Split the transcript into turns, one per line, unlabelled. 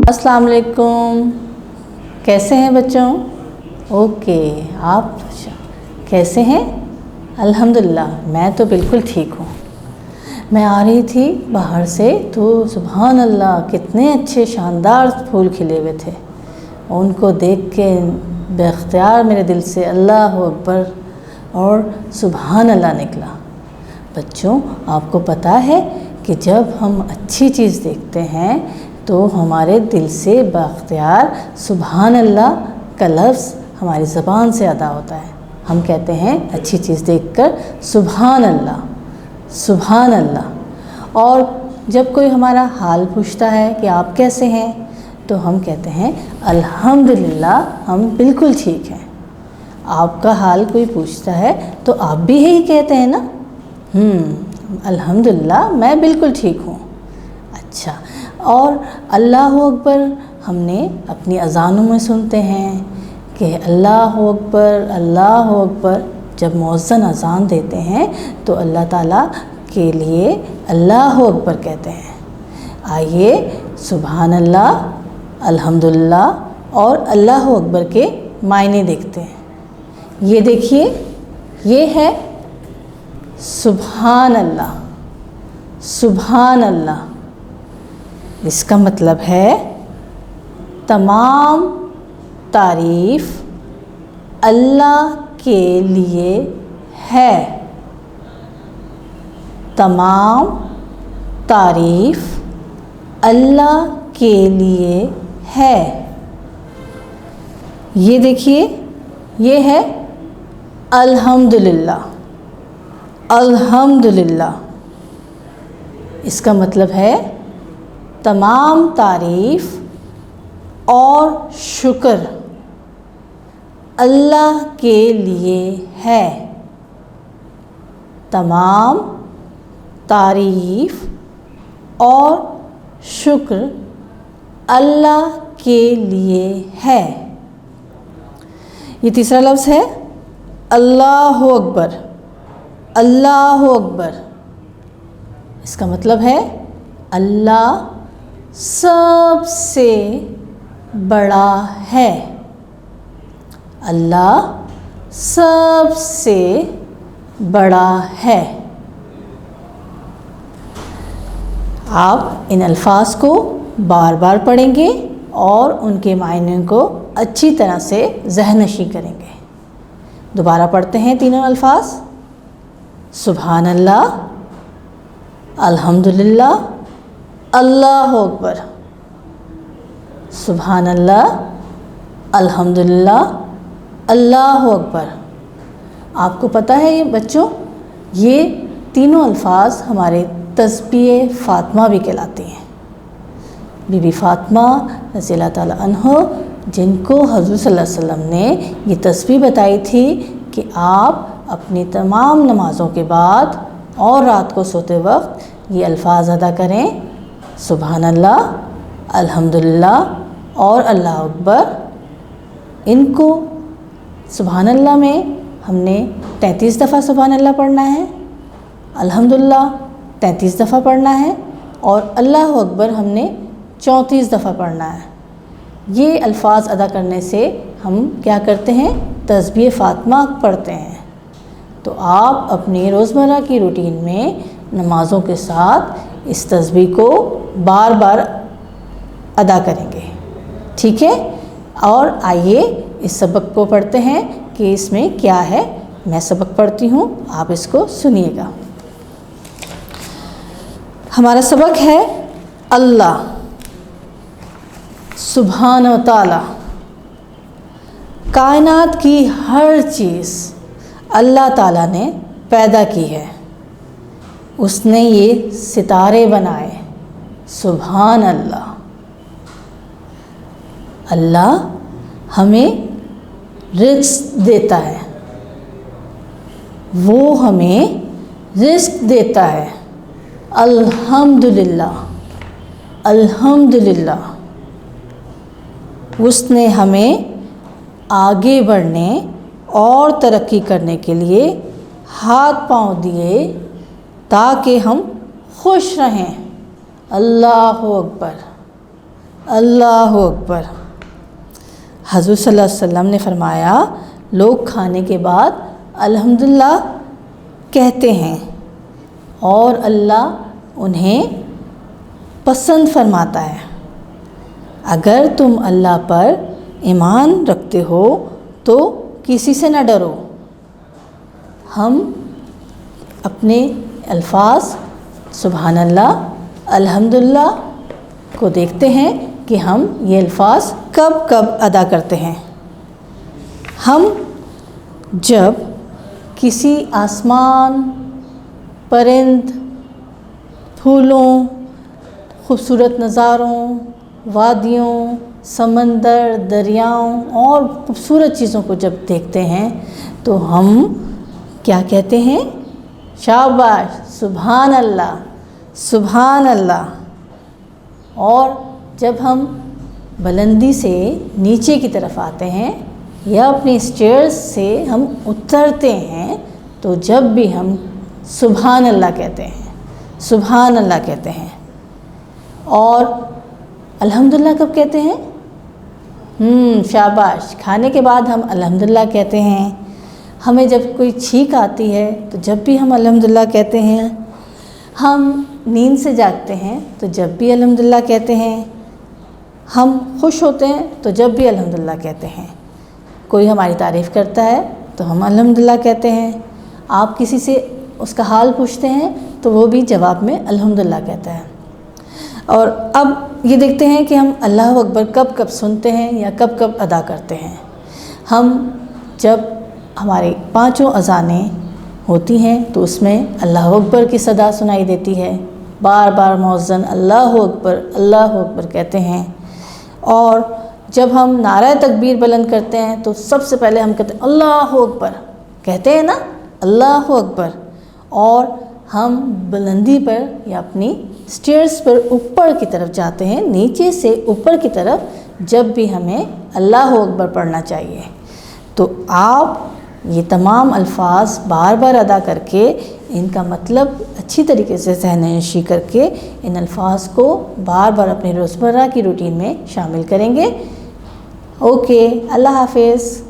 अस्सलाम वालेकुम। कैसे हैं बच्चों? ओके, आप कैसे हैं? अल्हम्दुलिल्लाह, मैं तो बिल्कुल ठीक हूँ। मैं आ रही थी बाहर से तो सुभान अल्लाह कितने अच्छे शानदार फूल खिले हुए थे। उनको देख के बेख्तियार मेरे दिल से अल्लाह अकबर और सुभान अल्लाह निकला। बच्चों, आपको पता है कि जब हम अच्छी चीज़ देखते हैं तो हमारे दिल से बेख्तियार सुभान अल्लाह का लफ्ज़ हमारी ज़बान से अदा होता है। हम कहते हैं अच्छी चीज़ देखकर सुभान अल्लाह, सुभान अल्लाह। और जब कोई हमारा हाल पूछता है कि आप कैसे हैं तो हम कहते हैं अल्हम्दुलिल्लाह, हम बिल्कुल ठीक हैं। आपका हाल कोई पूछता है तो आप भी यही कहते हैं ना, अल्हम्दुलिल्लाह मैं बिल्कुल ठीक हूँ। अच्छा, और अल्लाह अकबर हमने अपनी अज़ानों में सुनते हैं कि अल्लाह अकबर। जब मुअज़्ज़िन अज़ान देते हैं तो अल्लाह ताला के लिए अल्लाह अकबर कहते हैं। आइए सुभान अल्लाह, अल्हम्दुलिल्लाह और अल्लाह अकबर के मायने देखते हैं। ये देखिए, ये है सुभान अल्लाह, सुभान अल्लाह। इसका मतलब है तमाम तारीफ़ अल्लाह के लिए है। तमाम तारीफ़ अल्लाह के लिए है। ये देखिए, ये है अल्हम्दुलिल्लाह, अल्हम्दुलिल्लाह। इसका मतलब है तमाम तारीफ़ और शुक्र अल्लाह के लिए है। तमाम तारीफ़ और शुक्र अल्लाह के लिए है। ये तीसरा लफ्ज़ है अल्लाह अकबर, अल्लाह अकबर। इसका मतलब है अल्लाह सबसे बड़ा है। अल्लाह सबसे बड़ा है। आप इन अल्फाज को बार बार पढ़ेंगे और उनके मायने को अच्छी तरह से ज़हननशी करेंगे। दोबारा पढ़ते हैं तीनों अल्फाज। सुभान अल्लाह, अल्हम्दुलिल्लाह, अल्लाह अकबर। सुभान अल्लाह, अल्हम्दुलिल्लाह, अल्लाह अकबर। आपको पता है ये बच्चों, ये तीनों अल्फाज हमारे तस्बीह फ़ातिमा भी कहलाती हैं। बीबी फ़ातिमा रज़ी अल्लाह ताला अन्हा, जिनको हज़रत सल्लल्लाहु अलैहि वसल्लम ने ये तस्बीह बताई थी कि आप अपनी तमाम नमाज़ों के बाद और रात को सोते वक्त ये अल्फाज अदा करें, सुभान अल्लाह, अल्हम्दुलिल्लाह और अल्लाह अकबर। इनको सुभान अल्लाह में हमने 33 दफ़ा सुभान अल्लाह पढ़ना है, अल्हम्दुलिल्लाह 33 दफ़ा पढ़ना है और अल्लाह अकबर हमने 34 दफ़ा पढ़ना है। ये अल्फाज अदा करने से हम क्या करते हैं, तस्बीह फ़ातिमा पढ़ते हैं। तो आप अपनी रोज़मर्रा की रूटीन में नमाज़ों के साथ इस तस्बीह को बार बार अदा करेंगे, ठीक है? और आइए इस सबक को पढ़ते हैं कि इसमें क्या है। मैं सबक पढ़ती हूँ, आप इसको सुनिएगा। हमारा सबक है अल्लाह सुभान व ताला। कायनात की हर चीज़ अल्लाह ताला ने पैदा की है। उसने ये सितारे बनाए, सुभान अल्लाह। अल्लाह हमें रिज़्क़ देता है, वो हमें रिज़्क़ देता है। अल्हम्दुलिल्लाह, अल्हम्दुलिल्लाह। उसने हमें आगे बढ़ने और तरक्की करने के लिए हाथ पांव दिए ताकि हम खुश रहें। अल्लाह अकबर, اللہ اکبر۔ حضور صلی اللہ علیہ وسلم نے فرمایا لوگ کھانے کے بعد الحمدللہ کہتے ہیں اور اللہ انہیں پسند فرماتا ہے۔ اگر تم اللہ پر ایمان رکھتے ہو تو کسی سے نہ ڈرو۔ ہم اپنے الفاظ سبحان اللہ الحمدللہ کو دیکھتے ہیں کہ ہم یہ الفاظ کب کب ادا کرتے ہیں۔ ہم جب کسی آسمان، پرند، پھولوں، خوبصورت نظاروں، وادیوں، سمندر، دریاؤں اور خوبصورت چیزوں کو جب دیکھتے ہیں تو ہم کیا کہتے ہیں؟ شاباش، سبحان اللہ، سبحان اللہ۔ اور جب ہم بلندی سے نیچے کی طرف آتے ہیں یا اپنی اسٹیئرز سے ہم اترتے ہیں تو جب بھی ہم سبحان اللہ کہتے ہیں، سبحان اللہ کہتے ہیں۔ اور الحمدللہ کب کہتے ہیں؟ شاباش، کھانے کے بعد ہم الحمدللہ کہتے ہیں۔ ہمیں جب کوئی چھینک آتی ہے تو جب بھی ہم الحمدللہ کہتے ہیں۔ ہم نیند سے جاگتے ہیں تو جب بھی الحمدللہ کہتے ہیں۔ ہم خوش ہوتے ہیں تو جب بھی الحمدللہ کہتے ہیں۔ کوئی ہماری تعریف کرتا ہے تو ہم الحمدللہ کہتے ہیں۔ آپ کسی سے اس کا حال پوچھتے ہیں تو وہ بھی جواب میں الحمدللہ کہتا ہے۔ اور اب یہ دیکھتے ہیں کہ ہم اللہ اکبر کب کب سنتے ہیں یا کب کب ادا کرتے ہیں۔ ہم جب ہماری 5 اذانیں ہوتی ہیں تو اس میں اللہ اکبر کی صدا سنائی دیتی ہے، بار بار مؤذن اللہ اکبر کہتے ہیں۔ اور جب ہم نعرہ تکبیر بلند کرتے ہیں تو سب سے پہلے ہم کہتے ہیں اللہ اکبر، کہتے ہیں نا اللہ اکبر۔ اور ہم بلندی پر یا اپنی اسٹیئرز پر اوپر کی طرف جاتے ہیں، نیچے سے اوپر کی طرف جب بھی ہمیں اللہ اکبر پڑھنا چاہیے۔ تو آپ یہ تمام الفاظ بار بار ادا کر کے ان کا مطلب اچھی طریقے سے ذہن نشی کر کے ان الفاظ کو بار بار اپنی روزمرہ کی روٹین میں شامل کریں گے۔ اوکے، اللہ حافظ۔